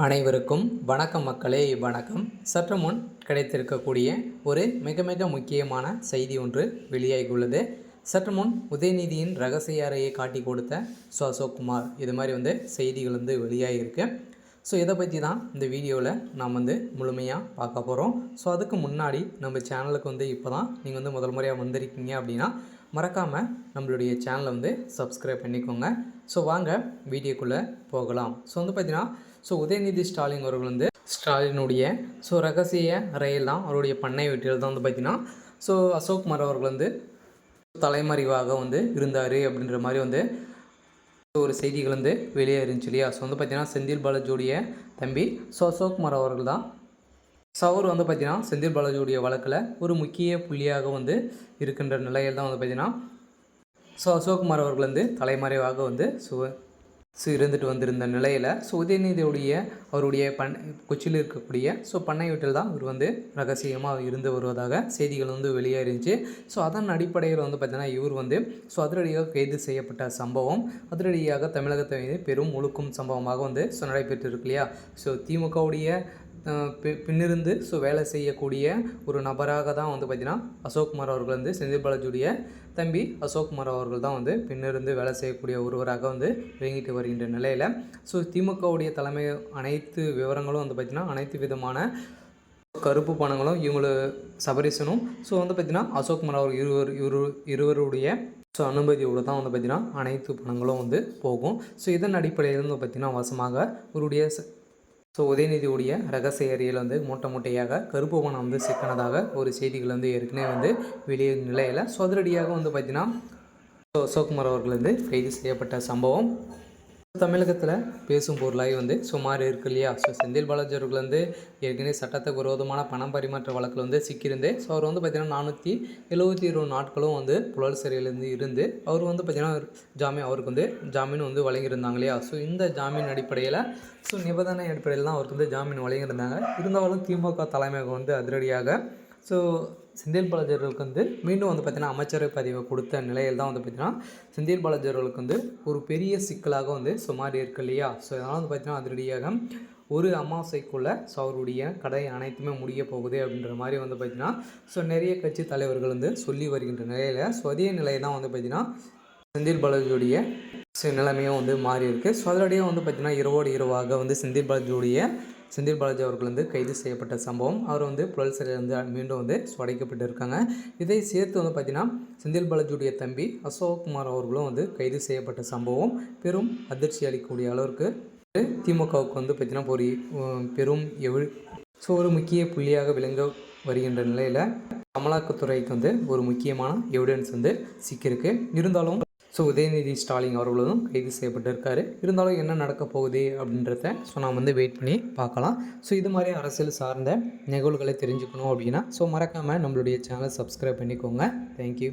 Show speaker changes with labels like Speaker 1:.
Speaker 1: அனைவருக்கும் வணக்கம் மக்களே. வணக்கம். சற்று முன் கிடைத்திருக்கக்கூடிய ஒரு மிக மிக முக்கியமான செய்தி ஒன்று வெளியாகியுள்ளது. சற்று முன் உதயநிதியின் ரகசிய அறையை காட்டி கொடுத்த அசோக்குமார், இது மாதிரி செய்திகள் வெளியாகிருக்கு. இதை பற்றி தான் இந்த வீடியோவில் நாம் முழுமையாக பார்க்க போகிறோம். அதுக்கு முன்னாடி நம்ம சேனலுக்கு இப்போ தான் நீங்கள் முதல் முறையாக வந்திருக்கீங்க அப்படின்னா மறக்காமல் நம்மளுடைய சேனலை சப்ஸ்கிரைப் பண்ணிக்கோங்க. வாங்க வீடியோக்குள்ளே போகலாம். பார்த்தீங்கன்னா உதயநிதி ஸ்டாலின் அவர்கள் ஸ்டாலினுடைய ரகசிய அறையில் தான், அவருடைய பண்ணை வீட்டில் தான் பார்த்திங்கன்னா அசோக்குமார் அவர்கள் தலைமறைவாக இருந்தார் அப்படின்ற மாதிரி ஒரு செய்திகள் வெளியே இருந்துச்சு இல்லையா. பார்த்திங்கன்னா செந்தில் பாலாஜியுடைய தம்பி அசோக்குமார் அவர்கள் தான். அவர் பார்த்திங்கன்னா செந்தில் பாலாஜியுடைய வழக்கில் ஒரு முக்கிய புள்ளியாக இருக்கின்ற நிலையில் தான் பார்த்திங்கன்னா அசோக்குமார் அவர்கள் தலைமறைவாக இருந்துட்டு வந்திருந்த நிலையில் உதயநிதியுடைய அவருடைய கொச்சியில் இருக்கக்கூடிய பண்ணை வீட்டில் தான் இவர் ரகசியமாக இருந்து வருவதாக செய்திகள் வெளியே இருந்துச்சு. அதன் அடிப்படையில் பார்த்திங்கன்னா இவர் அதிரடியாக கைது செய்யப்பட்ட சம்பவம் அதிரடியாக தமிழகத்தை பெரும் முழுக்கும் சம்பவமாக நடைபெற்றிருக்கு இல்லையா. திமுகவுடைய பின்னிருந்து வேலை செய்யக்கூடிய ஒரு நபராக தான் பார்த்திங்கன்னா அசோக்குமார் அவர்கள் செந்தில் பாலாஜியுடைய தம்பி அசோக்குமார் அவர்கள் தான் பின்னிருந்து வேலை செய்யக்கூடிய ஒருவராக இயங்கிட்டு வருகின்ற நிலையில் திமுகவுடைய தலைமை அனைத்து விவரங்களும் பார்த்திங்கன்னா அனைத்து விதமான கருப்பு பணங்களும் இவங்கள சபரீசனும் பார்த்திங்கன்னா அசோக்குமார் அவர்கள் இருவருடைய அனுமதியோடு தான் பார்த்திங்கன்னா அனைத்து பணங்களும் போகும். இதன் அடிப்படையில் பார்த்திங்கன்னா வசமாக இவருடைய உதயநிதியுடைய ரகசிய அறையில் மூட்டை மூட்டையாக கருப்பு பணம் சிக்கனதாக ஒரு செய்திகள் ஏற்கனவே வெளியே நிலையில் அதிரடியாக பார்த்திங்கன்னா அசோக்குமார் அவர்கள் கைது செய்யப்பட்ட சம்பவம் தமிழகத்தில் பேசும் பொருளாகி சுமார் இருக்கு இல்லையா. செந்தில் பாலாஜி அவர்கள் ஏற்கனவே சட்டத்துக்கு விரோதமான பணம் பரிமாற்ற வழக்கில் சிக்கியிருந்து அவர் பார்த்திங்கன்னா 472 நாட்களும் புழல் சிறையிலேருந்து இருந்து அவர் பார்த்திங்கன்னா அவருக்கு ஜாமீன் வழங்கியிருந்தாங்க இல்லையா. இந்த ஜாமீன் அடிப்படையில் நிபந்தனை அடிப்படையில் தான் அவருக்கு ஜாமீன் வழங்கியிருந்தாங்க. இருந்தாலும் திமுக தலைமையாக அதிரடியாக செந்தில் பாலாஜி அவர்களுக்கு மீண்டும் பார்த்திங்கன்னா அமைச்சரவை பதவியை கொடுத்த நிலையில் தான் பார்த்திங்கன்னா செந்தில் பாலாஜி அவர்களுக்கு ஒரு பெரிய சிக்கலாக சுமாரி இருக்கு இல்லையா. அதனால் பார்த்திங்கன்னா அதிரடியாக ஒரு அமாவாசைக்குள்ளே அவருடைய கடை அனைத்துமே முடிய போகுது அப்படின்ற மாதிரி பார்த்திங்கன்னா நிறைய கட்சி தலைவர்கள் சொல்லி வருகின்ற நிலையில் அதே நிலையை தான் பார்த்திங்கன்னா செந்தில் பாலாஜியுடைய நிலைமையும் மாறி இருக்குது. அதிரடியாக பார்த்திங்கன்னா இரவோடு இரவாக செந்தில் பாலாஜி அவர்கள் கைது செய்யப்பட்ட சம்பவம் அவர் புழல் சிறையில் மீண்டும் அடைக்கப்பட்டிருக்காங்க. இதை சேர்த்து பார்த்திங்கன்னா செந்தில் பாலாஜியுடைய தம்பி அசோக்குமார் அவர்களும் கைது செய்யப்பட்ட சம்பவம் பெரும் அதிர்ச்சி அளிக்கக்கூடிய அளவிற்கு திமுகவுக்கு பார்த்திங்கன்னா ஒரு பெரும் ஒரு முக்கிய புள்ளியாக விளங்க வருகின்ற நிலையில் அமலாக்கத்துறைக்கு ஒரு முக்கியமான எவிடன்ஸ் சிக்கியிருக்கு. இருந்தாலும் உதயநிதி ஸ்டாலின் அவர்களும் கைது செய்யப்பட்டிருக்காரு. இருந்தாலும் என்ன நடக்க போகுது அப்படின்றத நாம் வெயிட் பண்ணி பார்க்கலாம். இது மாதிரி அரசியல் சார்ந்த நிகழ்வுகளை தெரிஞ்சுக்கணும் அப்படின்னா மறக்காமல் நம்மளுடைய சேனலை சப்ஸ்கிரைப் பண்ணிக்கோங்க. தேங்க்யூ.